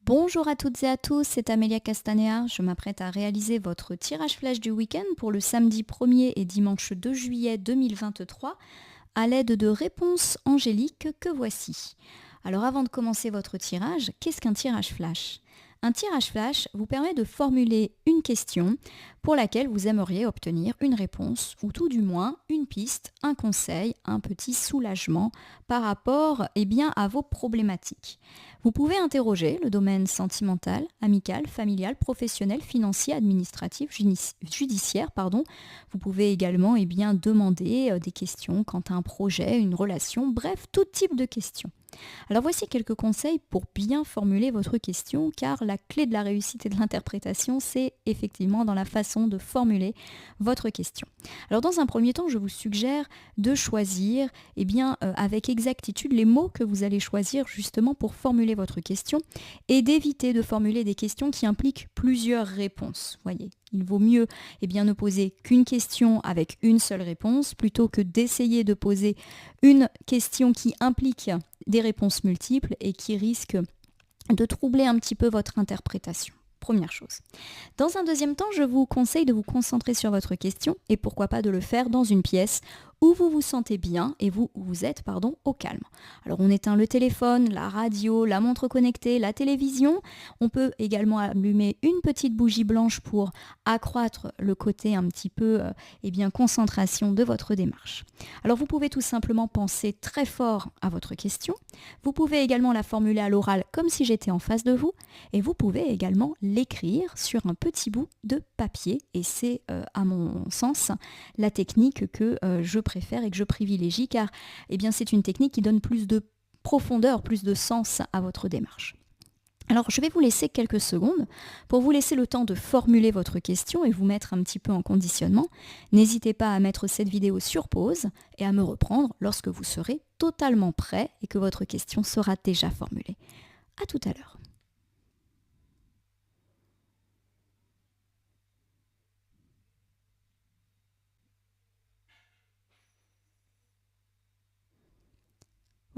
Bonjour à toutes et à tous, c'est Amélia Castanea. Je m'apprête à réaliser votre tirage flash du week-end pour le samedi 1er et dimanche 2 juillet 2023 à l'aide de réponses angéliques que voici. Alors avant de commencer votre tirage, qu'est-ce qu'un tirage flash ? Un tirage flash vous permet de formuler une question pour laquelle vous aimeriez obtenir une réponse ou tout du moins une piste, un conseil, un petit soulagement par rapport à vos problématiques. Vous pouvez interroger le domaine sentimental, amical, familial, professionnel, financier, administratif, judiciaire. Vous pouvez également demander des questions quant à un projet, une relation, bref, tout type de questions. Alors voici quelques conseils pour bien formuler votre question, car la clé de la réussite et de l'interprétation, c'est effectivement dans la façon de formuler votre question. Alors dans un premier temps, je vous suggère de choisir avec exactitude les mots que vous allez choisir justement pour formuler votre question et d'éviter de formuler des questions qui impliquent plusieurs réponses. Voyez, il vaut mieux ne poser qu'une question avec une seule réponse plutôt que d'essayer de poser une question qui implique des réponses multiples et qui risque de troubler un petit peu votre interprétation. Première chose. Dans un deuxième temps, je vous conseille de vous concentrer sur votre question et pourquoi pas de le faire dans une pièce où vous vous sentez bien et vous êtes au calme. Alors on éteint le téléphone, la radio, la montre connectée, la télévision. On peut également allumer une petite bougie blanche pour accroître le côté un petit peu concentration de votre démarche. Alors vous pouvez tout simplement penser très fort à votre question. Vous pouvez également la formuler à l'oral comme si j'étais en face de vous et vous pouvez également l'écrire sur un petit bout de papier et c'est à mon sens la technique que je préfère et que je privilégie car c'est une technique qui donne plus de profondeur, plus de sens à votre démarche. Alors je vais vous laisser quelques secondes pour vous laisser le temps de formuler votre question et vous mettre un petit peu en conditionnement. N'hésitez pas à mettre cette vidéo sur pause et à me reprendre lorsque vous serez totalement prêt et que votre question sera déjà formulée. À tout à l'heure.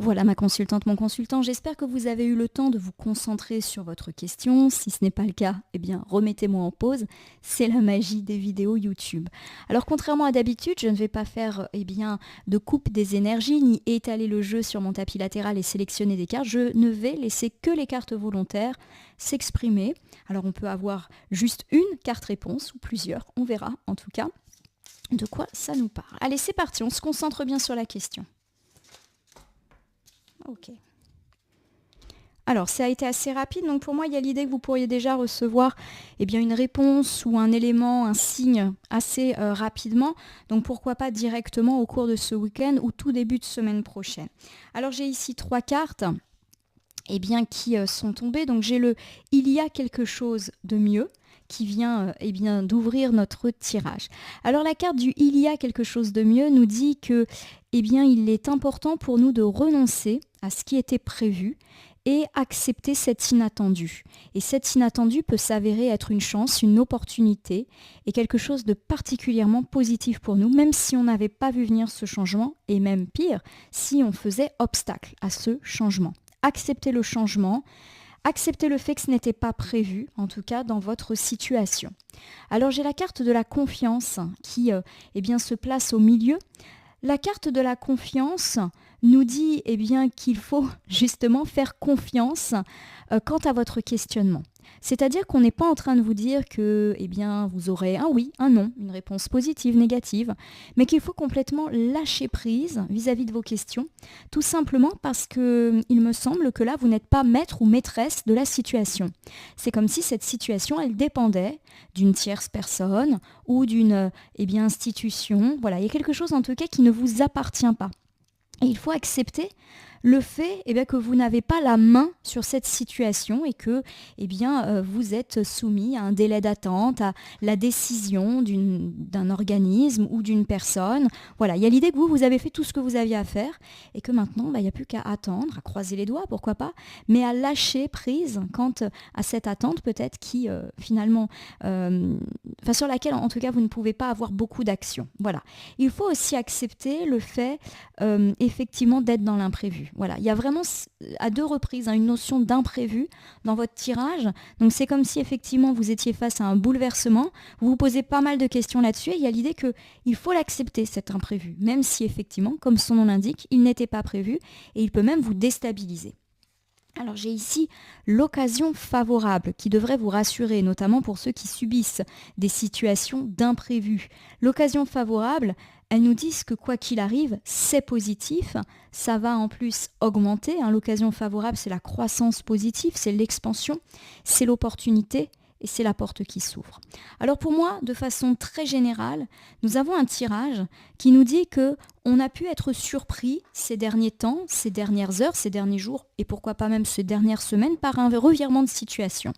Voilà ma consultante, mon consultant, j'espère que vous avez eu le temps de vous concentrer sur votre question. Si ce n'est pas le cas, remettez-moi en pause. C'est la magie des vidéos YouTube. Alors contrairement à d'habitude, je ne vais pas faire de coupe des énergies ni étaler le jeu sur mon tapis latéral et sélectionner des cartes. Je ne vais laisser que les cartes volontaires s'exprimer. Alors on peut avoir juste une carte réponse ou plusieurs, on verra en tout cas de quoi ça nous parle. Allez, c'est parti, on se concentre bien sur la question. Ok. Alors, ça a été assez rapide, donc pour moi, il y a l'idée que vous pourriez déjà recevoir une réponse ou un élément, un signe assez rapidement. Donc, pourquoi pas directement au cours de ce week-end ou tout début de semaine prochaine. Alors, j'ai ici 3 cartes qui sont tombées. Donc, j'ai le « Il y a quelque chose de mieux » qui vient d'ouvrir notre tirage. Alors la carte du « Il y a quelque chose de mieux » nous dit que il est important pour nous de renoncer à ce qui était prévu et accepter cet inattendu. Et cet inattendu peut s'avérer être une chance, une opportunité et quelque chose de particulièrement positif pour nous, même si on n'avait pas vu venir ce changement et même pire, si on faisait obstacle à ce changement. Accepter le changement, acceptez le fait que ce n'était pas prévu, en tout cas dans votre situation. Alors j'ai la carte de la confiance qui se place au milieu. La carte de la confiance nous dit qu'il faut justement faire confiance quant à votre questionnement. C'est-à-dire qu'on n'est pas en train de vous dire que vous aurez un oui, un non, une réponse positive, négative, mais qu'il faut complètement lâcher prise vis-à-vis de vos questions, tout simplement parce qu'il me semble que là, vous n'êtes pas maître ou maîtresse de la situation. C'est comme si cette situation, elle dépendait d'une tierce personne ou d'une institution. Voilà, il y a quelque chose en tout cas qui ne vous appartient pas. Et il faut accepter le fait que vous n'avez pas la main sur cette situation et que vous êtes soumis à un délai d'attente, à la décision d'un organisme ou d'une personne. Voilà, il y a l'idée que vous avez fait tout ce que vous aviez à faire et que maintenant, il n'y a plus qu'à attendre, à croiser les doigts, pourquoi pas, mais à lâcher prise quant à cette attente peut-être qui sur laquelle en tout cas vous ne pouvez pas avoir beaucoup d'action. Voilà. Il faut aussi accepter le fait effectivement d'être dans l'imprévu. d'imprévu. Voilà, il y a vraiment à 2 reprises une notion d'imprévu dans votre tirage. Donc c'est comme si effectivement vous étiez face à un bouleversement, vous vous posez pas mal de questions là-dessus et il y a l'idée qu'il faut l'accepter cet imprévu, même si effectivement, comme son nom l'indique, il n'était pas prévu et il peut même vous déstabiliser. Alors j'ai ici l'occasion favorable qui devrait vous rassurer, notamment pour ceux qui subissent des situations d'imprévu. L'occasion favorable, elles nous disent que quoi qu'il arrive, c'est positif, ça va en plus augmenter. L'occasion favorable, c'est la croissance positive, c'est l'expansion, c'est l'opportunité et c'est la porte qui s'ouvre. Alors pour moi, de façon très générale, nous avons un tirage qui nous dit que on a pu être surpris ces derniers temps, ces dernières heures, ces derniers jours et pourquoi pas même ces dernières semaines par un revirement de situation.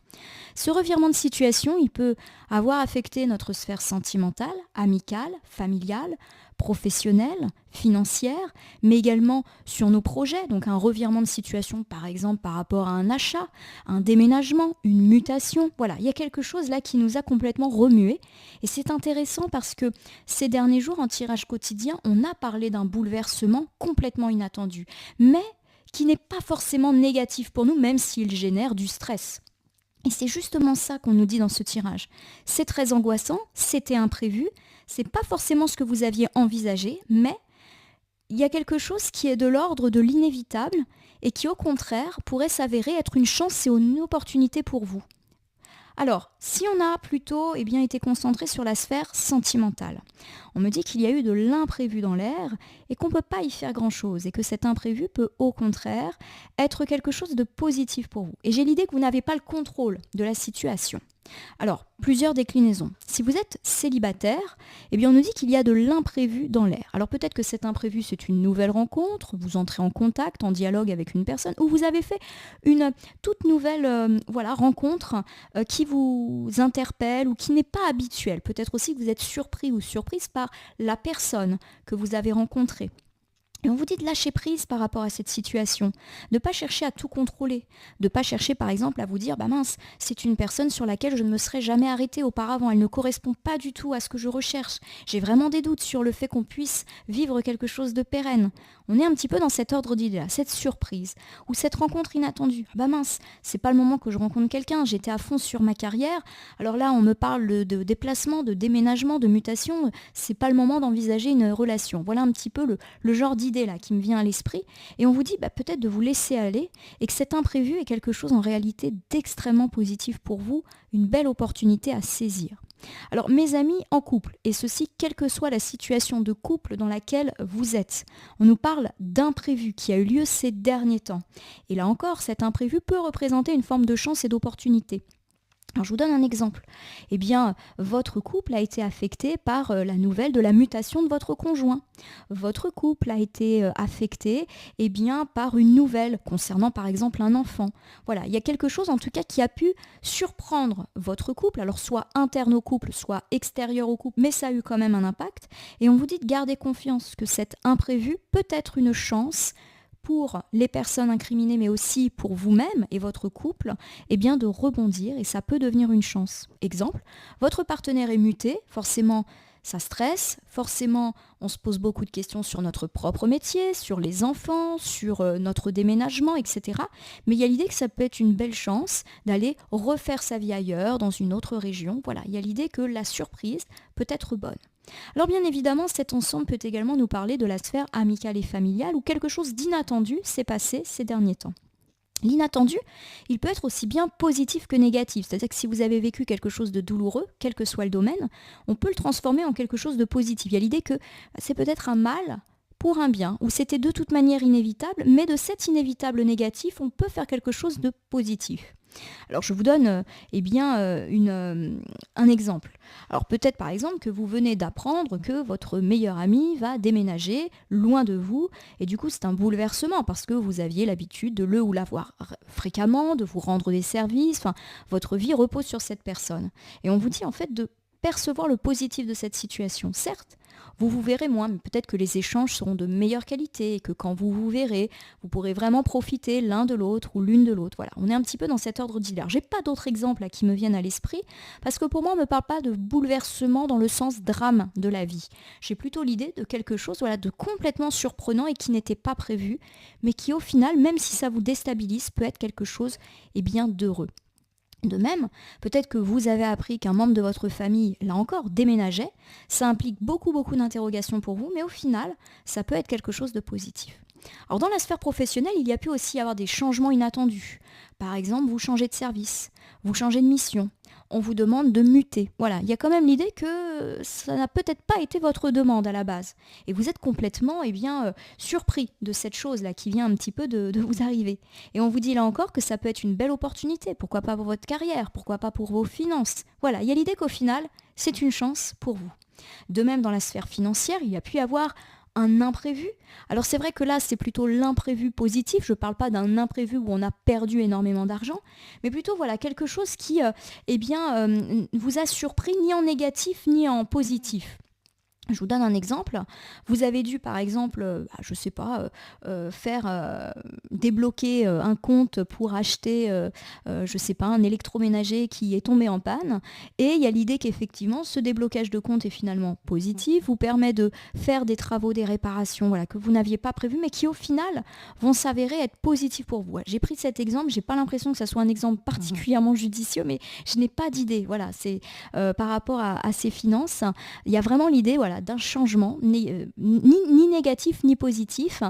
Ce revirement de situation, il peut avoir affecté notre sphère sentimentale, amicale, familiale, professionnelle, financière, mais également sur nos projets, donc un revirement de situation par exemple par rapport à un achat, un déménagement, une mutation. Voilà, il y a quelque chose là qui nous a complètement remué et c'est intéressant parce que ces derniers jours en tirage quotidien, on a parlé d'un bouleversement complètement inattendu, mais qui n'est pas forcément négatif pour nous, même s'il génère du stress. Et c'est justement ça qu'on nous dit dans ce tirage. C'est très angoissant, c'était imprévu, c'est pas forcément ce que vous aviez envisagé, mais il y a quelque chose qui est de l'ordre de l'inévitable et qui au contraire pourrait s'avérer être une chance et une opportunité pour vous. Alors, si on a plutôt été concentré sur la sphère sentimentale, on me dit qu'il y a eu de l'imprévu dans l'air et qu'on ne peut pas y faire grand-chose et que cet imprévu peut au contraire être quelque chose de positif pour vous. Et j'ai l'idée que vous n'avez pas le contrôle de la situation. Alors, plusieurs déclinaisons. Si vous êtes célibataire, on nous dit qu'il y a de l'imprévu dans l'air. Alors peut-être que cet imprévu, c'est une nouvelle rencontre, vous entrez en contact, en dialogue avec une personne, ou vous avez fait une toute nouvelle rencontre qui vous interpelle ou qui n'est pas habituelle. Peut-être aussi que vous êtes surpris ou surprise par la personne que vous avez rencontrée. Et on vous dit de lâcher prise par rapport à cette situation, de ne pas chercher à tout contrôler, de ne pas chercher par exemple à vous dire « bah mince, c'est une personne sur laquelle je ne me serais jamais arrêtée auparavant, elle ne correspond pas du tout à ce que je recherche, j'ai vraiment des doutes sur le fait qu'on puisse vivre quelque chose de pérenne ». On est un petit peu dans cet ordre d'idée-là, cette surprise, ou cette rencontre inattendue. « Bah mince, c'est pas le moment que je rencontre quelqu'un, j'étais à fond sur ma carrière, alors là on me parle de déplacement, de déménagement, de mutation, c'est pas le moment d'envisager une relation ». Voilà un petit peu le genre d'idée là qui me vient à l'esprit et on vous dit peut-être de vous laisser aller et que cet imprévu est quelque chose en réalité d'extrêmement positif pour vous, une belle opportunité à saisir. Alors mes amis en couple, et ceci quelle que soit la situation de couple dans laquelle vous êtes, on nous parle d'imprévu qui a eu lieu ces derniers temps. Et là encore, cet imprévu peut représenter une forme de chance et d'opportunité. Alors je vous donne un exemple. Votre couple a été affecté par la nouvelle de la mutation de votre conjoint. Votre couple a été affecté par une nouvelle concernant par exemple un enfant. Voilà, il y a quelque chose en tout cas qui a pu surprendre votre couple, alors soit interne au couple, soit extérieur au couple, mais ça a eu quand même un impact. Et on vous dit de garder confiance que cet imprévu peut être une chance pour les personnes incriminées, mais aussi pour vous-même et votre couple, de rebondir et ça peut devenir une chance. Exemple, votre partenaire est muté, forcément ça stresse, forcément on se pose beaucoup de questions sur notre propre métier, sur les enfants, sur notre déménagement, etc. Mais il y a l'idée que ça peut être une belle chance d'aller refaire sa vie ailleurs, dans une autre région. Voilà, il y a l'idée que la surprise peut être bonne. Alors bien évidemment, cet ensemble peut également nous parler de la sphère amicale et familiale où quelque chose d'inattendu s'est passé ces derniers temps. L'inattendu, il peut être aussi bien positif que négatif, c'est-à-dire que si vous avez vécu quelque chose de douloureux, quel que soit le domaine, on peut le transformer en quelque chose de positif. Il y a l'idée que c'est peut-être un mal pour un bien, ou c'était de toute manière inévitable, mais de cet inévitable négatif, on peut faire quelque chose de positif. Alors je vous donne un exemple. Alors peut-être par exemple que vous venez d'apprendre que votre meilleur ami va déménager loin de vous et du coup c'est un bouleversement parce que vous aviez l'habitude de le ou la voir fréquemment, de vous rendre des services, votre vie repose sur cette personne. Et on vous dit en fait de percevoir le positif de cette situation. Certes, Vous vous verrez moins, mais peut-être que les échanges seront de meilleure qualité et que quand vous vous verrez, vous pourrez vraiment profiter l'un de l'autre ou l'une de l'autre. Voilà, on est un petit peu dans cet ordre d'idée. Alors, j'ai pas d'autres exemples là, qui me viennent à l'esprit parce que pour moi, on ne me parle pas de bouleversement dans le sens drame de la vie. J'ai plutôt l'idée de quelque chose de complètement surprenant et qui n'était pas prévu, mais qui au final, même si ça vous déstabilise, peut être quelque chose d'heureux. De même, peut-être que vous avez appris qu'un membre de votre famille, là encore, déménageait. Ça implique beaucoup d'interrogations pour vous, mais au final, ça peut être quelque chose de positif. Alors dans la sphère professionnelle, il y a pu aussi y avoir des changements inattendus. Par exemple, vous changez de service, vous changez de mission, on vous demande de muter. Voilà, il y a quand même l'idée que ça n'a peut-être pas été votre demande à la base. Et vous êtes complètement surpris de cette chose-là qui vient un petit peu de vous arriver. Et on vous dit là encore que ça peut être une belle opportunité. Pourquoi pas pour votre carrière, pourquoi pas pour vos finances. Voilà, il y a l'idée qu'au final, c'est une chance pour vous. De même, dans la sphère financière, il y a pu y avoir un imprévu. Alors c'est vrai que là, c'est plutôt l'imprévu positif. Je ne parle pas d'un imprévu où on a perdu énormément d'argent, mais plutôt quelque chose qui vous a surpris ni en négatif ni en positif. Je vous donne un exemple. Vous avez dû, par exemple, débloquer un compte pour acheter, un électroménager qui est tombé en panne. Et il y a l'idée qu'effectivement, ce déblocage de compte est finalement positif, vous permet de faire des travaux, des réparations que vous n'aviez pas prévus, mais qui au final vont s'avérer être positifs pour vous. J'ai pris cet exemple, j'ai pas l'impression que ça soit un exemple particulièrement judicieux, mais je n'ai pas d'idée. Voilà, c'est par rapport à ces finances, il y a vraiment l'idée, d'un changement, ni négatif ni positif,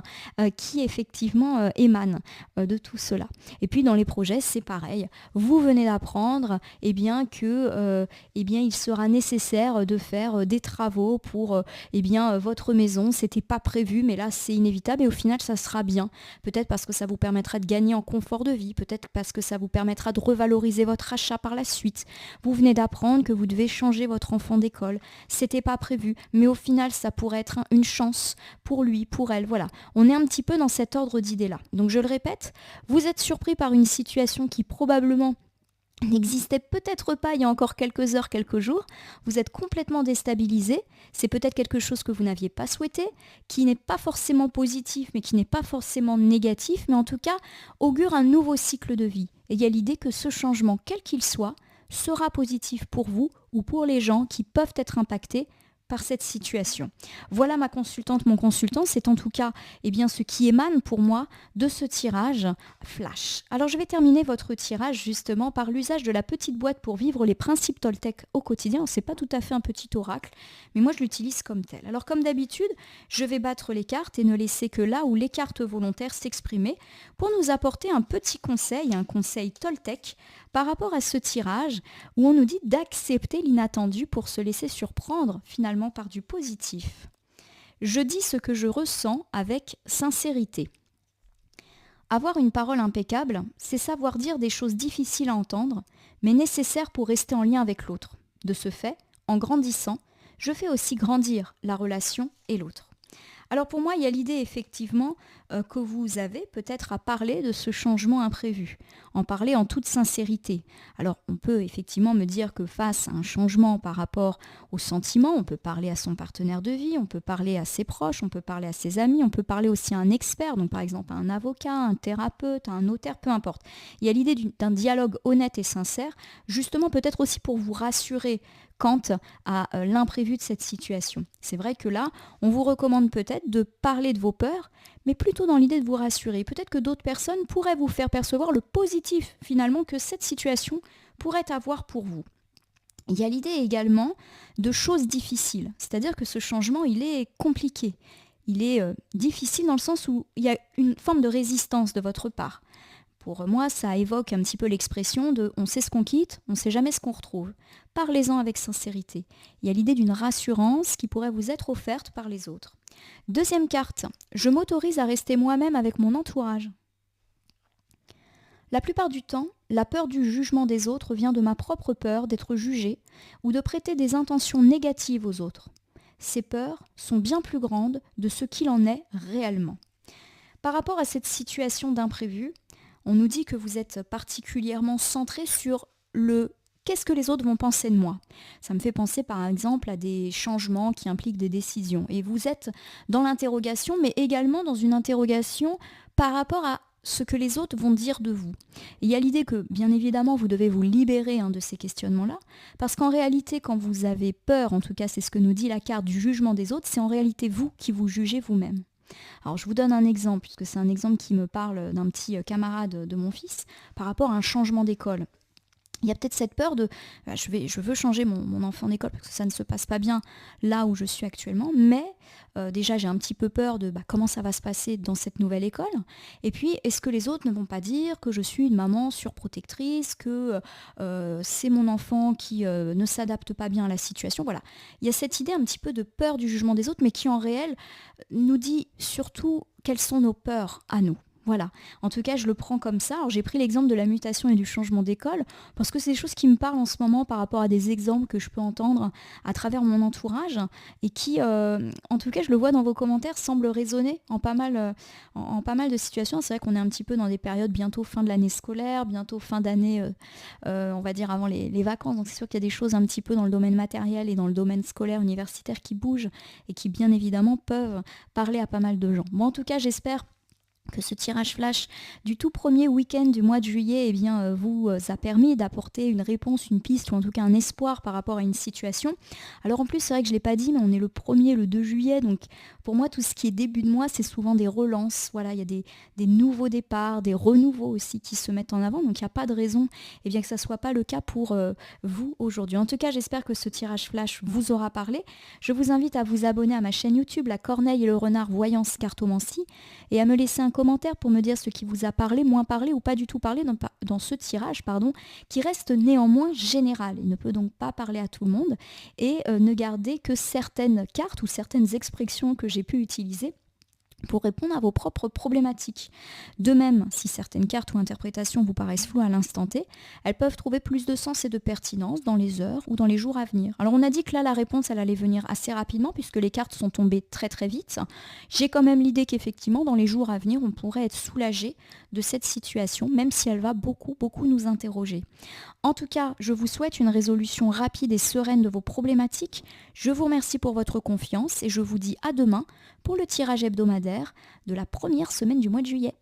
qui effectivement émane de tout cela. Et puis dans les projets, c'est pareil. Vous venez d'apprendre il sera nécessaire de faire des travaux pour votre maison. C'était pas prévu, mais là c'est inévitable et au final ça sera bien. Peut-être parce que ça vous permettra de gagner en confort de vie, peut-être parce que ça vous permettra de revaloriser votre achat par la suite. Vous venez d'apprendre que vous devez changer votre enfant d'école. C'était pas prévu, mais au final, ça pourrait être une chance pour lui, pour elle. Voilà, on est un petit peu dans cet ordre d'idées-là. Donc je le répète, vous êtes surpris par une situation qui probablement n'existait peut-être pas il y a encore quelques heures, quelques jours, vous êtes complètement déstabilisé, c'est peut-être quelque chose que vous n'aviez pas souhaité, qui n'est pas forcément positif, mais qui n'est pas forcément négatif, mais en tout cas augure un nouveau cycle de vie. Et il y a l'idée que ce changement, quel qu'il soit, sera positif pour vous ou pour les gens qui peuvent être impactés par cette situation. Voilà ma consultante, mon consultant, c'est en tout cas ce qui émane pour moi de ce tirage flash. Alors je vais terminer votre tirage justement par l'usage de la petite boîte pour vivre les principes Toltec au quotidien. C'est pas tout à fait un petit oracle, mais moi je l'utilise comme tel. Alors comme d'habitude, je vais battre les cartes et ne laisser que là où les cartes volontaires s'exprimer pour nous apporter un petit conseil, un conseil Toltec par rapport à ce tirage où on nous dit d'accepter l'inattendu pour se laisser surprendre finalement par du positif. Je dis ce que je ressens avec sincérité. Avoir une parole impeccable, c'est savoir dire des choses difficiles à entendre, mais nécessaires pour rester en lien avec l'autre. De ce fait, en grandissant, je fais aussi grandir la relation et l'autre. Alors pour moi, il y a l'idée effectivement que vous avez peut-être à parler de ce changement imprévu, en parler en toute sincérité. Alors on peut effectivement me dire que face à un changement par rapport aux sentiments, on peut parler à son partenaire de vie, on peut parler à ses proches, on peut parler à ses amis, on peut parler aussi à un expert, donc par exemple à un avocat, un thérapeute, un notaire, peu importe. Il y a l'idée d'un dialogue honnête et sincère, justement peut-être aussi pour vous rassurer quant à l'imprévu de cette situation. C'est vrai que là, on vous recommande peut-être de parler de vos peurs, mais plutôt dans l'idée de vous rassurer. Peut-être que d'autres personnes pourraient vous faire percevoir le positif finalement que cette situation pourrait avoir pour vous. Il y a l'idée également de choses difficiles, c'est-à-dire que ce changement, il est compliqué. Il est difficile dans le sens où il y a une forme de résistance de votre part. Pour moi, ça évoque un petit peu l'expression de « on sait ce qu'on quitte, on ne sait jamais ce qu'on retrouve ». Parlez-en avec sincérité. Il y a l'idée d'une rassurance qui pourrait vous être offerte par les autres. Deuxième carte, je m'autorise à rester moi-même avec mon entourage. La plupart du temps, la peur du jugement des autres vient de ma propre peur d'être jugée ou de prêter des intentions négatives aux autres. Ces peurs sont bien plus grandes de ce qu'il en est réellement. Par rapport à cette situation d'imprévu, on nous dit que vous êtes particulièrement centré sur le Qu'est-ce que les autres vont penser de moi? Ça me fait penser par exemple à des changements qui impliquent des décisions. Et vous êtes dans l'interrogation, mais également dans une interrogation par rapport à ce que les autres vont dire de vous. Et il y a l'idée que, bien évidemment, vous devez vous libérer de ces questionnements-là, parce qu'en réalité, quand vous avez peur, en tout cas c'est ce que nous dit la carte du jugement des autres, c'est en réalité vous qui vous jugez vous-même. Alors je vous donne un exemple, puisque c'est un exemple qui me parle d'un petit camarade de mon fils, par rapport à un changement d'école. Il y a peut-être cette peur de je veux changer mon enfant d'école parce que ça ne se passe pas bien là où je suis actuellement, mais déjà j'ai un petit peu peur de comment ça va se passer dans cette nouvelle école. Et puis est-ce que les autres ne vont pas dire que je suis une maman surprotectrice, que c'est mon enfant qui ne s'adapte pas bien à la situation. Voilà. Il y a cette idée un petit peu de peur du jugement des autres, mais qui en réel nous dit surtout quelles sont nos peurs à nous. Voilà, en tout cas je le prends comme ça. Alors j'ai pris l'exemple de la mutation et du changement d'école parce que c'est des choses qui me parlent en ce moment par rapport à des exemples que je peux entendre à travers mon entourage et qui, en tout cas je le vois dans vos commentaires, semblent résonner en pas mal, en pas mal de situations. C'est vrai qu'on est un petit peu dans des périodes bientôt fin de l'année scolaire, bientôt fin d'année, on va dire avant les vacances. Donc c'est sûr qu'il y a des choses un petit peu dans le domaine matériel et dans le domaine scolaire, universitaire qui bougent et qui bien évidemment peuvent parler à pas mal de gens. Bon, en tout cas j'espère que ce tirage flash du tout premier week-end du mois de juillet vous a permis d'apporter une réponse, une piste ou en tout cas un espoir par rapport à une situation. Alors en plus c'est vrai que je ne l'ai pas dit mais on est le 1er, le 2 juillet, donc pour moi tout ce qui est début de mois c'est souvent des relances, voilà, il y a des nouveaux départs, des renouveaux aussi qui se mettent en avant, donc il n'y a pas de raison que ça ne soit pas le cas pour vous aujourd'hui. En tout cas j'espère que ce tirage flash vous aura parlé. Je vous invite à vous abonner à ma chaîne YouTube, la Corneille et le Renard Voyance Cartomancie, et à me laisser un commentaire pour me dire ce qui vous a parlé, moins parlé ou pas du tout parlé dans ce tirage, qui reste néanmoins général. Il ne peut donc pas parler à tout le monde et ne garder que certaines cartes ou certaines expressions que j'ai pu utiliser pour répondre à vos propres problématiques. De même, si certaines cartes ou interprétations vous paraissent floues à l'instant T, elles peuvent trouver plus de sens et de pertinence dans les heures ou dans les jours à venir. Alors on a dit que là la réponse elle allait venir assez rapidement puisque les cartes sont tombées très très vite. J'ai quand même l'idée qu'effectivement dans les jours à venir on pourrait être soulagé de cette situation, même si elle va beaucoup nous interroger. En tout cas, je vous souhaite une résolution rapide et sereine de vos problématiques. Je vous remercie pour votre confiance et je vous dis à demain pour le tirage hebdomadaire de la première semaine du mois de juillet.